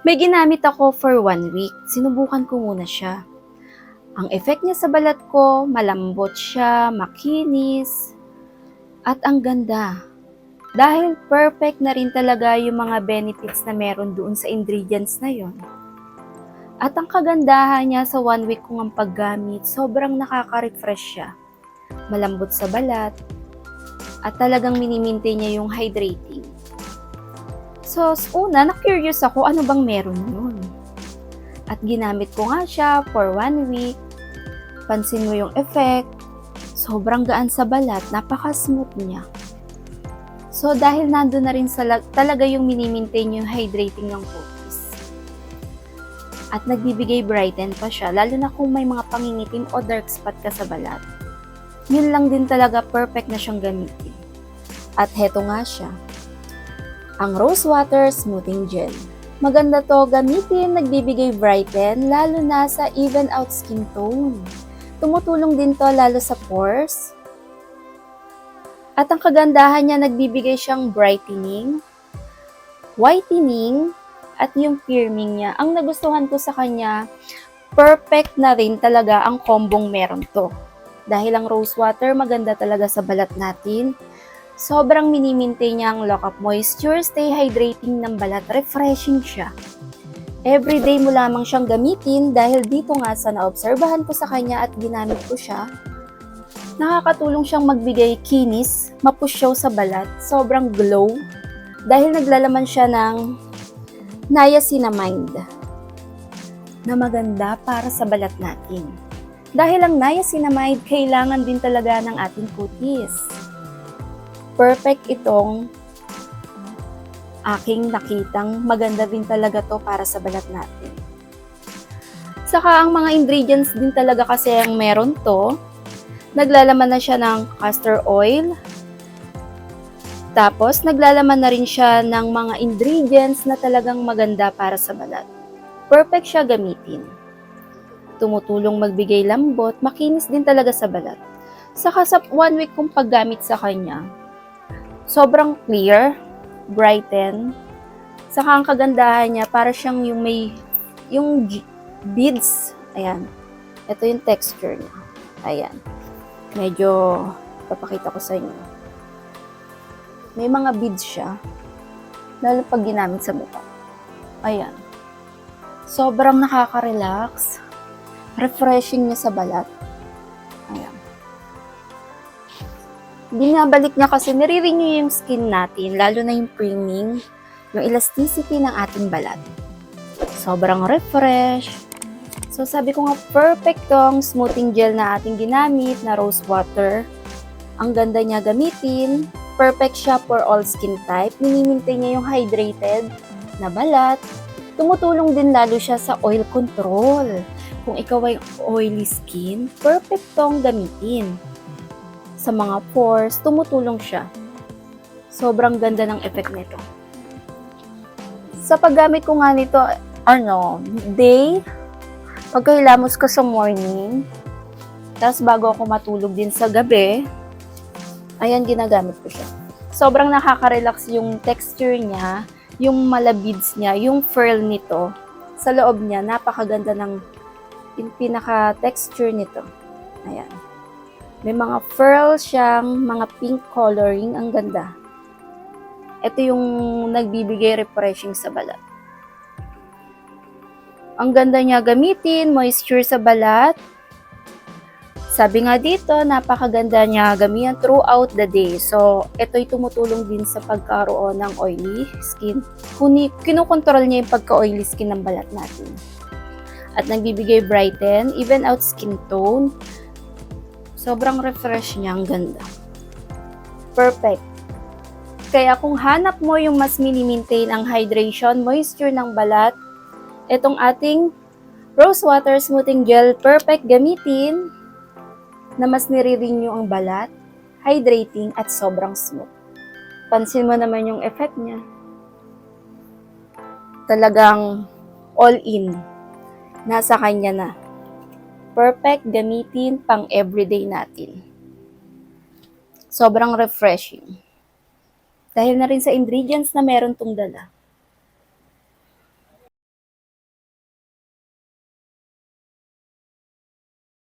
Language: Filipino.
May ginamit ako for 1 week. Sinubukan ko muna siya. Ang effect niya sa balat ko, malambot siya, makinis, at ang ganda. Dahil perfect na rin talaga yung mga benefits na meron doon sa ingredients na yon. At ang kagandahan niya sa 1 week kong ang paggamit, sobrang nakaka-refresh siya. Malambot sa balat, at talagang minimaintain niya yung hydrating. So, una, na-curious ako ano bang meron yun. At ginamit ko nga siya for 1 week. Pansin mo yung effect, sobrang gaan sa balat, napaka-smooth niya. So, dahil nandun na rin talaga yung minimaintain yung hydrating ng cutis. At nagbibigay brighten pa siya, lalo na kung may mga pangingitim o dark spot ka sa balat. Yun lang din talaga perfect na siyang gamitin. At heto nga siya, ang Rose Water Smoothing Gel. Maganda to gamitin, nagbibigay brighten, lalo na sa even out skin tone. Tumutulong din to lalo sa pores. At ang kagandahan niya, nagbibigay siyang brightening, whitening, at yung firming niya. Ang nagustuhan ko sa kanya, perfect na rin talaga ang kombong meron to. Dahil ang rose water, maganda talaga sa balat natin. Sobrang minimaintain niya ang lock-up moisture, stay hydrating ng balat, refreshing siya. Everyday mo lamang siyang gamitin dahil dito nga sa naobserbahan ko sa kanya at ginamit ko siya, nakakatulong siyang magbigay kinis, mapusyaw sa balat, sobrang glow, dahil naglalaman siya ng niacinamide na maganda para sa balat natin. Dahil ang niacinamide, kailangan din talaga ng ating kutis. Perfect itong aking nakitang maganda din talaga to para sa balat natin. Saka ang mga ingredients din talaga kasi ang meron to, naglalaman na siya ng castor oil, tapos naglalaman na rin siya ng mga ingredients na talagang maganda para sa balat. Perfect siya gamitin. Tumutulong magbigay lambot, makinis din talaga sa balat. Saka sa 1 week kong paggamit sa kanya, sobrang clear, brighten, saka ang kagandahan niya, para siyang yung beads, ayan, ito yung texture niya, ayan, medyo, papakita ko sa inyo, may mga beads siya, lalo pag ginamit sa mukha, ayan, sobrang nakaka-relax, refreshing niya sa balat, ayan. Binabalik niya kasi nire-renew yung skin natin, lalo na yung priming, yung elasticity ng ating balat. Sobrang refresh. So sabi ko nga, perfect tong smoothing gel na ating ginamit na rose water. Ang ganda niya gamitin. Perfect siya for all skin type. Minimaintain niya yung hydrated na balat. Tumutulong din lalo siya sa oil control. Kung ikaw ay oily skin, perfect tong gamitin. Sa mga pores, tumutulong siya. Sobrang ganda ng effect nito. Sa paggamit ko nga nito, day, pagkahilamos ko sa morning, tapos bago ako matulog din sa gabi, ayan, ginagamit ko siya. Sobrang nakaka-relax yung texture niya, yung malabids niya, yung furl nito, sa loob niya, napakaganda ng pinaka-texture nito. Ayan. May mga furl siyang, mga pink coloring, ang ganda. Ito yung nagbibigay refreshing sa balat. Ang ganda niya gamitin, moisture sa balat. Sabi nga dito, napakaganda niya gamitin throughout the day. So, ito'y tumutulong din sa pagkaroon ng oily skin. Kinukontrol niya yung pagka-oily skin ng balat natin. At nagbibigay brighten, even out skin tone. Sobrang refresh niya, ang ganda. Perfect. Kaya kung hanap mo yung mas mini-maintain ang hydration, moisture ng balat, itong ating Rose Water Smoothing Gel, perfect gamitin na mas nire-renew ang balat, hydrating at sobrang smooth. Pansin mo naman yung effect niya. Talagang all in. Nasa kanya na. Perfect gamitin pang everyday natin. Sobrang refreshing. Dahil na rin sa ingredients na meron tong dala.